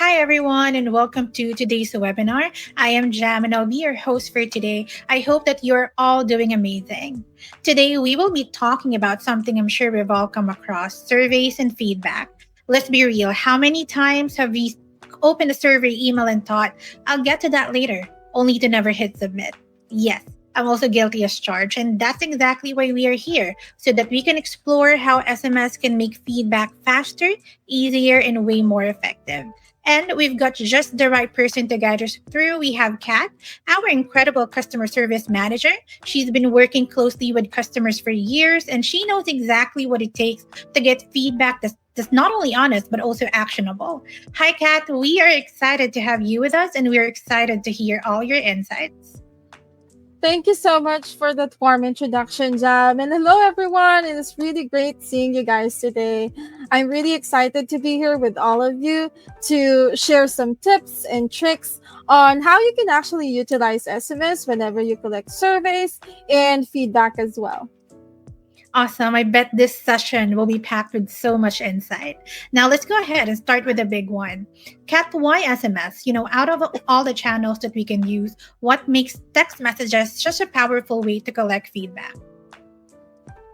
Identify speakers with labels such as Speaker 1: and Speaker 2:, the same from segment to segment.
Speaker 1: Hi, everyone, and welcome to today's webinar. I am Jam, and I'll be your host for today. I hope that you're all doing amazing. Today, we will be talking about something I'm sure we've all come across surveys and feedback. Let's be real. How many times have we opened a survey email and thought, I'll get to that later, only to never hit submit? Yes. I'm also guilty as charged, and that's exactly why we are here, so that we can explore how SMS can make feedback faster, easier, and way more effective. And we've got just the right person to guide us through. We have Kat, our incredible customer service manager. She's been working closely with customers for years, and she knows exactly what it takes to get feedback that's not only honest, but also actionable. Hi, Kat. We are excited to have you with us, and we're excited to hear all your insights.
Speaker 2: Thank you so much for that warm introduction, Jam. And hello, everyone. It is really great seeing you guys today. I'm really excited to be here with all of you to share some tips and tricks on how you can actually utilize SMS whenever you collect surveys and feedback as well.
Speaker 1: Awesome. I bet this session will be packed with so much insight. Now, let's go ahead and start with a big one. Kat, why SMS? Out of all the channels that we can use, what makes text messages such a powerful way to collect feedback?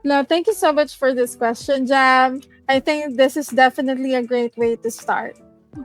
Speaker 2: No, thank you so much for this question, Jam. I think this is definitely a great way to start.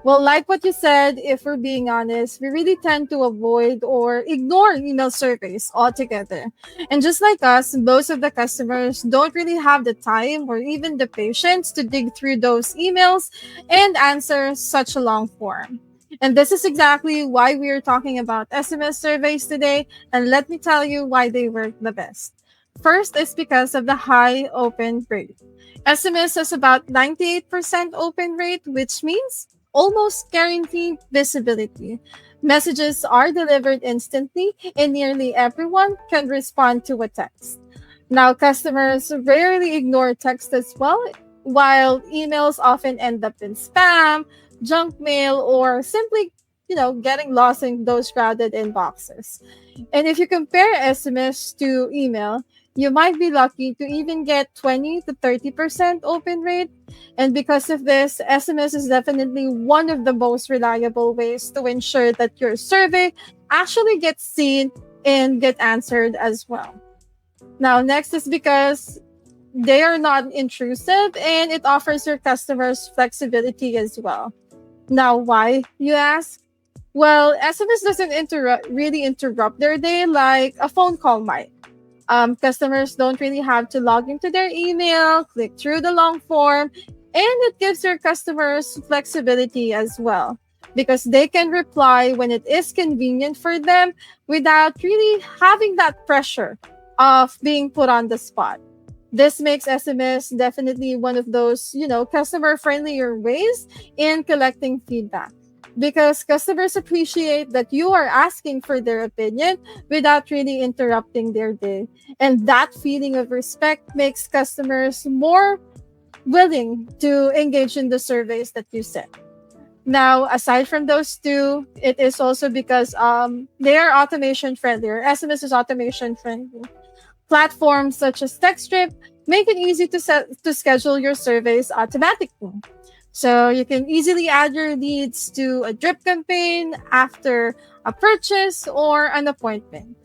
Speaker 2: Well, like what you said, if we're being honest, we really tend to avoid or ignore email surveys altogether. And just like us, most of the customers don't really have the time or even the patience to dig through those emails and answer such a long form. And this is exactly why we are talking about SMS surveys today. And let me tell you why they work the best. First is because of the high open rate. SMS has about 98% open rate, which means almost guaranteed visibility. Messages are delivered instantly, and nearly everyone can respond to a text. Now, customers rarely ignore text as well, while emails often end up in spam, junk mail, or simply getting lost in those crowded inboxes. And if you compare SMS to email, you might be lucky to even get 20 to 30% open rate. And because of this, SMS is definitely one of the most reliable ways to ensure that your survey actually gets seen and get answered as well. Now, next is because they are not intrusive and it offers your customers flexibility as well. Now, why, you ask? Well, SMS doesn't really interrupt their day like a phone call might. Customers don't really have to log into their email, click through the long form, and it gives your customers flexibility as well because they can reply when it is convenient for them without really having that pressure of being put on the spot. This makes SMS definitely one of those, customer friendlier ways in collecting feedback because customers appreciate that you are asking for their opinion without really interrupting their day. And that feeling of respect makes customers more willing to engage in the surveys that you send. Now, aside from those two, it is also because they are automation friendly, or SMS is automation friendly. Platforms such as Textdrip make it easy to schedule your surveys automatically. So you can easily add your leads to a drip campaign after a purchase or an appointment.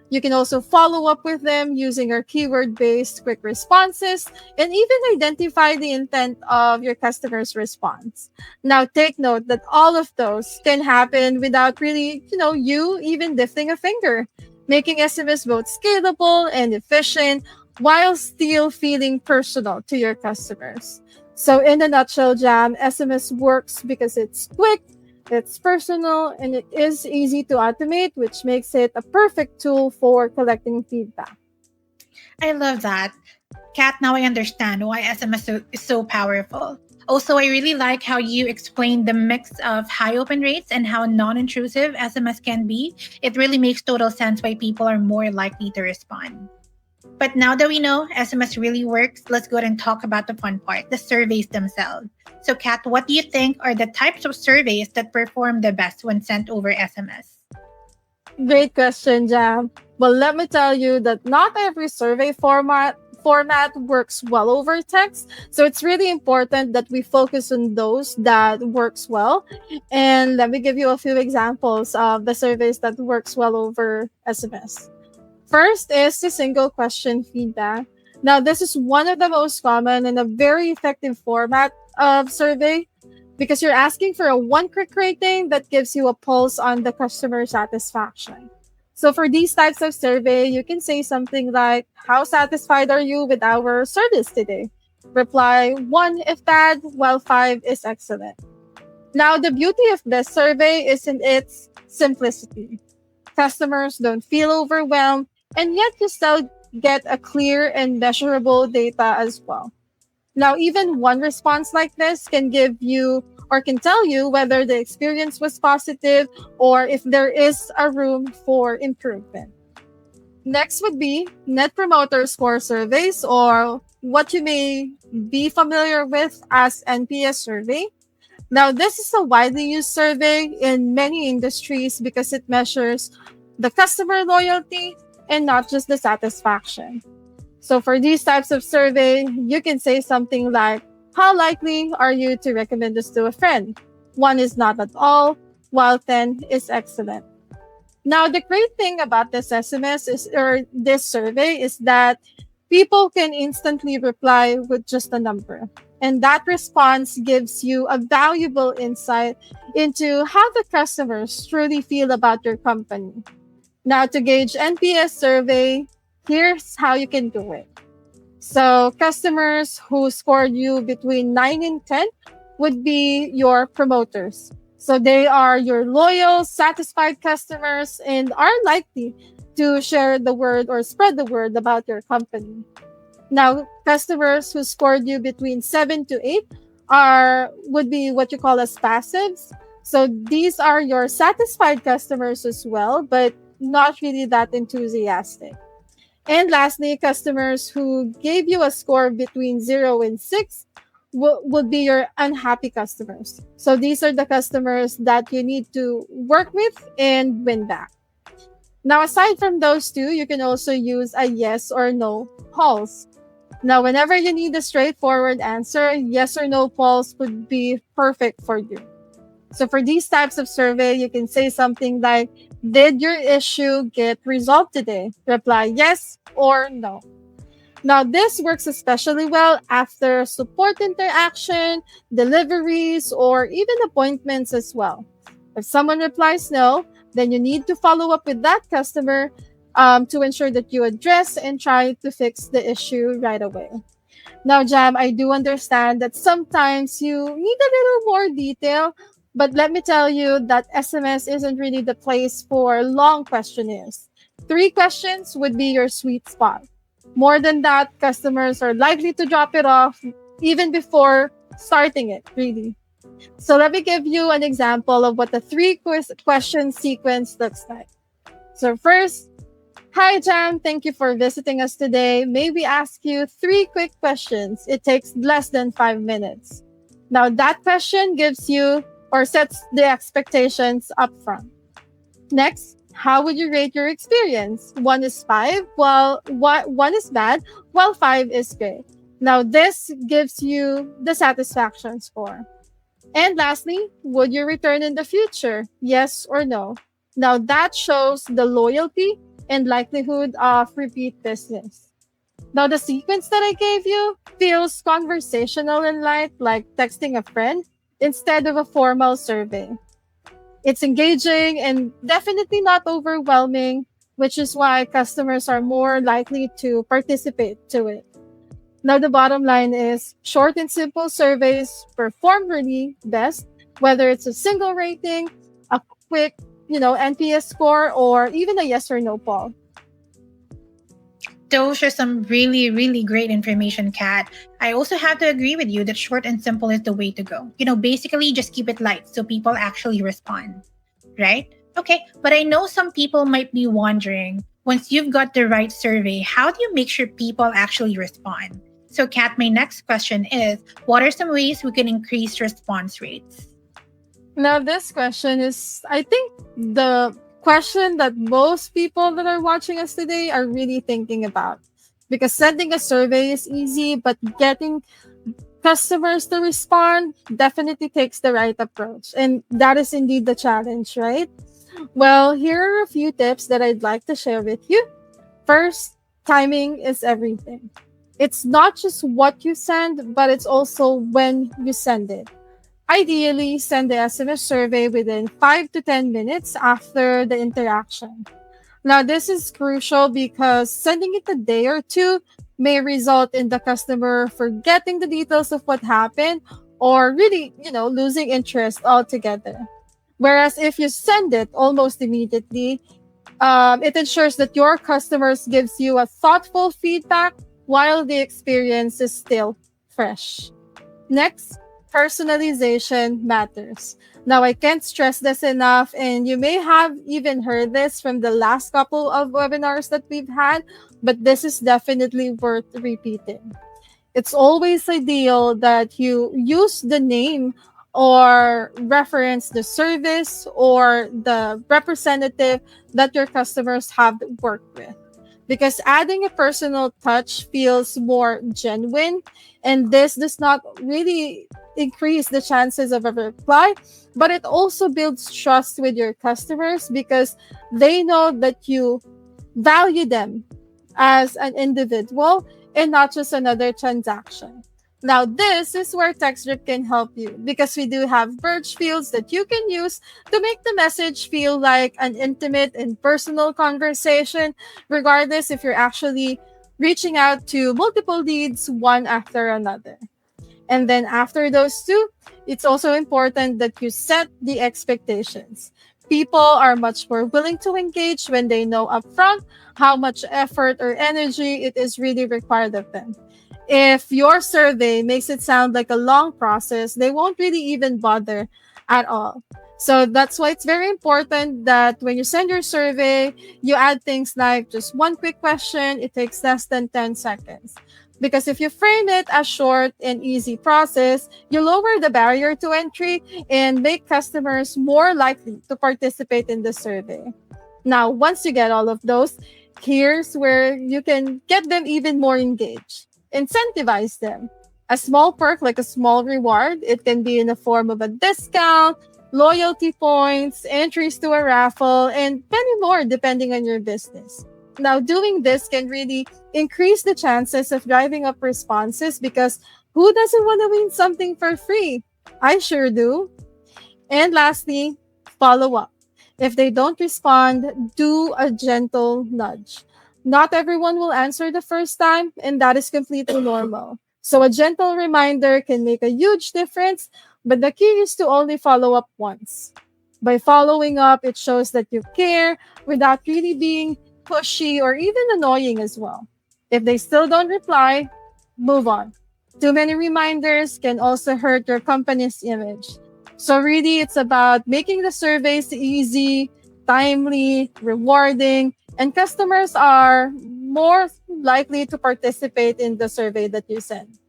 Speaker 2: You can also follow up with them using our keyword-based quick responses and even identify the intent of your customer's response. Now, take note that all of those can happen without really, you even lifting a finger, making SMS both scalable and efficient while still feeling personal to your customers. So in a nutshell, Jam, SMS works because it's quick, it's personal, and it is easy to automate, which makes it a perfect tool for collecting feedback.
Speaker 1: I love that. Kat, now I understand why SMS is so powerful. Also, I really like how you explained the mix of high open rates and how non intrusive SMS can be. It really makes total sense why people are more likely to respond. But now that we know SMS really works, let's go ahead and talk about the fun part, the surveys themselves. So, Kat, what do you think are the types of surveys that perform the best when sent over SMS?
Speaker 2: Great question, Jam. Well, let me tell you that not every survey format works well over text. So it's really important that we focus on those that works well. And let me give you a few examples of the surveys that works well over SMS. First is the single question feedback. Now, this is one of the most common and a very effective format of survey because you're asking for a one quick rating that gives you a pulse on the customer satisfaction. So, for these types of survey, you can say something like, how satisfied are you with our service today? Reply 1 if bad, while 5 is excellent. Now, the beauty of this survey is in its simplicity. Customers don't feel overwhelmed, and yet you still get a clear and measurable data as well. Now, even one response like this can give you or can tell you whether the experience was positive or if there is a room for improvement. Next would be Net Promoter Score surveys, or what you may be familiar with as NPS survey. Now, this is a widely used survey in many industries because it measures the customer loyalty and not just the satisfaction. So, for these types of survey, you can say something like, how likely are you to recommend this to a friend? 1 is not at all, while 10 is excellent. Now, the great thing about this SMS is, or this survey is that people can instantly reply with just a number. And that response gives you a valuable insight into how the customers truly feel about your company. Now, to gauge NPS survey, here's how you can do it. So, customers who scored you between 9 and 10 would be your promoters. So, they are your loyal, satisfied customers and are likely to share the word or spread the word about your company. Now, customers who scored you between 7 to 8 are would be what you call as passives. So, these are your satisfied customers as well, but not really that enthusiastic. And lastly, customers who gave you a score between 0 and 6 would be your unhappy customers. So these are the customers that you need to work with and win back. Now, aside from those two, you can also use a yes or no pulse. Now, whenever you need a straightforward answer, yes or no pulse would be perfect for you. So for these types of survey, you can say something like, did your issue get resolved today? Reply yes or no. Now, this works especially well after support interaction, deliveries, or even appointments as well. If someone replies no, then you need to follow up with that customer to ensure that you address and try to fix the issue right away. Now, Jam, I do understand that sometimes you need a little more detail, but let me tell you that SMS isn't really the place for long questionnaires. 3 questions would be your sweet spot. More than that, customers are likely to drop it off even before starting it, really. So let me give you an example of what the question sequence looks like. So first, hi Jam, thank you for visiting us today. May we ask you 3 quick questions? It takes less than 5 minutes. Now that question gives you or sets the expectations up front. Next, how would you rate your experience? 1 is 5, while 1 is bad, while 5 is great. Now this gives you the satisfaction score. And lastly, would you return in the future? Yes or no? Now that shows the loyalty and likelihood of repeat business. Now the sequence that I gave you feels conversational and light, like texting a friend instead of a formal survey. It's engaging and definitely not overwhelming, which is why customers are more likely to participate to it. Now, the bottom line is short and simple surveys perform really best, whether it's a single rating, a quick, NPS score, or even a yes or no poll.
Speaker 1: Those are some really, really great information, Kat. I also have to agree with you that short and simple is the way to go. Basically just keep it light so people actually respond, right? Okay, but I know some people might be wondering, once you've got the right survey, how do you make sure people actually respond? So, Kat, my next question is, what are some ways we can increase response rates?
Speaker 2: Now, this question is, I think, the question that most people that are watching us today are really thinking about. because sending a survey is easy, but getting customers to respond definitely takes the right approach. And that is indeed the challenge, right? Well, here are a few tips that I'd like to share with you. First, timing is everything. It's not just what you send, but it's also when you send it. Ideally, send the SMS survey within 5 to 10 minutes after the interaction. Now, this is crucial because sending it a day or two may result in the customer forgetting the details of what happened or really, losing interest altogether. Whereas if you send it almost immediately, it ensures that your customers gives you a thoughtful feedback while the experience is still fresh. Next, personalization matters. Now, I can't stress this enough, and you may have even heard this from the last couple of webinars that we've had, but this is definitely worth repeating. It's always ideal that you use the name or reference the service or the representative that your customers have worked with, because adding a personal touch feels more genuine, and this does not really increase the chances of a reply, but it also builds trust with your customers because they know that you value them as an individual and not just another transaction. Now, this is where TextDrip can help you because we do have merge fields that you can use to make the message feel like an intimate and personal conversation, regardless if you're actually reaching out to multiple leads one after another. And then after those two, it's also important that you set the expectations. People are much more willing to engage when they know upfront how much effort or energy it is really required of them. If your survey makes it sound like a long process, they won't really even bother at all. So that's why it's very important that when you send your survey, you add things like just one quick question. It takes less than 10 seconds. Because if you frame it as short and easy process, you lower the barrier to entry and make customers more likely to participate in the survey. Now, once you get all of those, here's where you can get them even more engaged. Incentivize them. A small perk, like a small reward, it can be in the form of a discount, loyalty points, entries to a raffle, and many more depending on your business. Now, doing this can really increase the chances of driving up responses because who doesn't want to win something for free? I sure do. And lastly, follow up. If they don't respond, do a gentle nudge. Not everyone will answer the first time, and that is completely normal. So a gentle reminder can make a huge difference, but the key is to only follow up once. By following up, it shows that you care without really being pushy or even annoying as well. If they still don't reply, move on. Too many reminders can also hurt your company's image. So really, it's about making the surveys easy, timely, rewarding, and customers are more likely to participate in the survey that you send.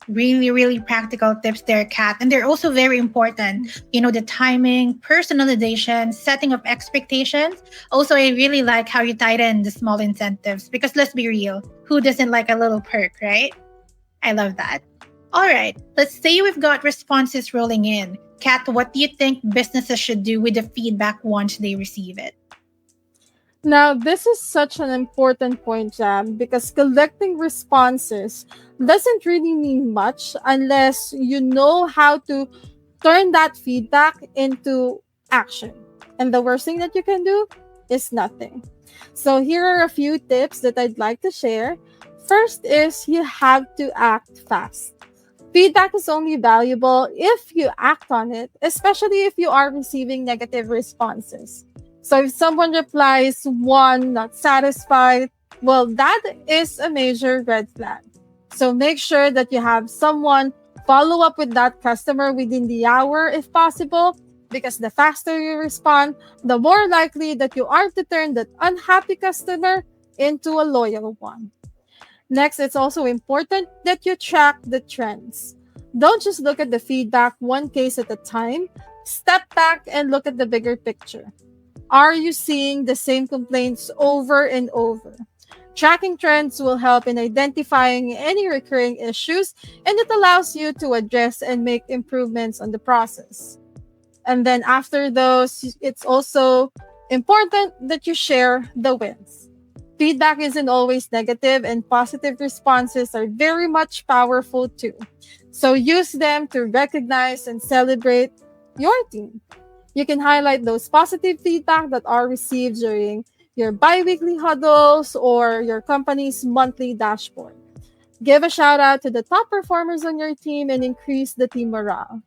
Speaker 1: Really, really practical tips there, Kat. And they're also very important. The timing, personalization, setting of expectations. Also, I really like how you tied in the small incentives because let's be real, who doesn't like a little perk, right? I love that. All right, let's say we've got responses rolling in. Kat, what do you think businesses should do with the feedback once they receive it?
Speaker 2: Now, this is such an important point, Jam, because collecting responses doesn't really mean much unless you know how to turn that feedback into action. And the worst thing that you can do is nothing. So, here are a few tips that I'd like to share. First is you have to act fast. Feedback is only valuable if you act on it, especially if you are receiving negative responses. So if someone replies, one, not satisfied, well, that is a major red flag. So make sure that you have someone follow up with that customer within the hour if possible, because the faster you respond, the more likely that you are to turn that unhappy customer into a loyal one. Next, it's also important that you track the trends. Don't just look at the feedback one case at a time. Step back and look at the bigger picture. Are you seeing the same complaints over and over? Tracking trends will help in identifying any recurring issues, and it allows you to address and make improvements on the process. And then after those, it's also important that you share the wins. Feedback isn't always negative, and positive responses are very much powerful too. So use them to recognize and celebrate your team. You can highlight those positive feedback that are received during your biweekly huddles or your company's monthly dashboard. Give a shout out to the top performers on your team and increase the team morale.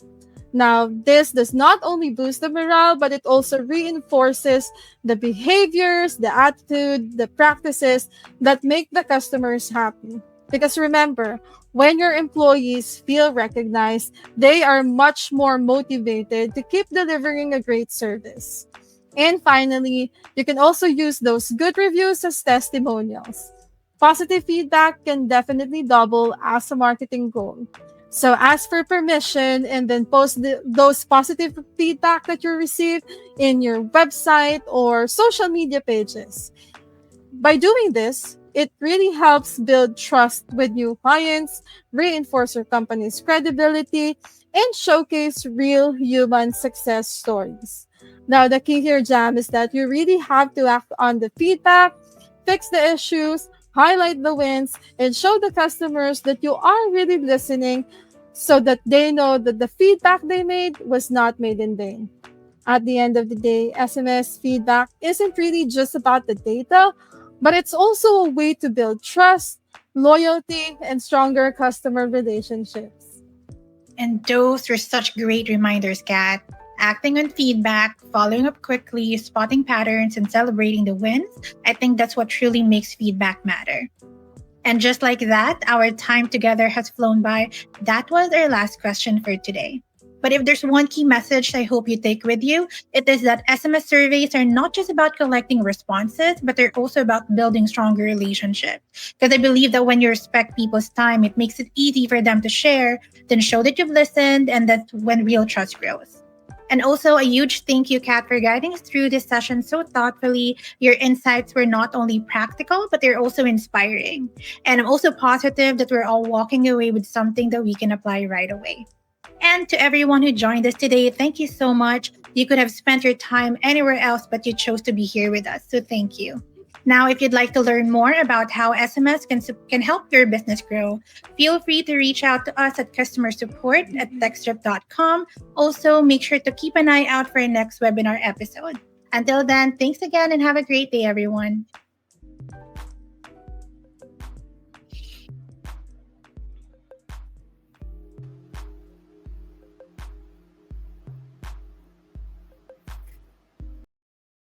Speaker 2: Now, this does not only boost the morale, but it also reinforces the behaviors, the attitude, the practices that make the customers happy. Because remember, when your employees feel recognized, they are much more motivated to keep delivering a great service. And finally, you can also use those good reviews as testimonials. Positive feedback can definitely double as a marketing goal. So ask for permission and then post those positive feedback that you receive in your website or social media pages. By doing this, it really helps build trust with new clients, reinforce your company's credibility, and showcase real human success stories. Now, the key here, Jam, is that you really have to act on the feedback, fix the issues, highlight the wins, and show the customers that you are really listening so that they know that the feedback they made was not made in vain. At the end of the day, SMS feedback isn't really just about the data, but it's also a way to build trust, loyalty, and stronger customer relationships.
Speaker 1: And those were such great reminders, Kat. Acting on feedback, following up quickly, spotting patterns, and celebrating the wins. I think that's what truly makes feedback matter. And just like that, our time together has flown by. That was our last question for today. But if there's one key message I hope you take with you, it is that SMS surveys are not just about collecting responses, but they're also about building stronger relationships. Because I believe that when you respect people's time, it makes it easy for them to share, then show that you've listened, and that's when real trust grows. And also a huge thank you, Kat, for guiding us through this session so thoughtfully. Your insights were not only practical, but they're also inspiring. And I'm also positive that we're all walking away with something that we can apply right away. And to everyone who joined us today, thank you so much. You could have spent your time anywhere else, but you chose to be here with us. So thank you. Now, if you'd like to learn more about how SMS can help your business grow, feel free to reach out to us at customer support at textdrip.com. Also, make sure to keep an eye out for our next webinar episode. Until then, thanks again and have a great day, everyone.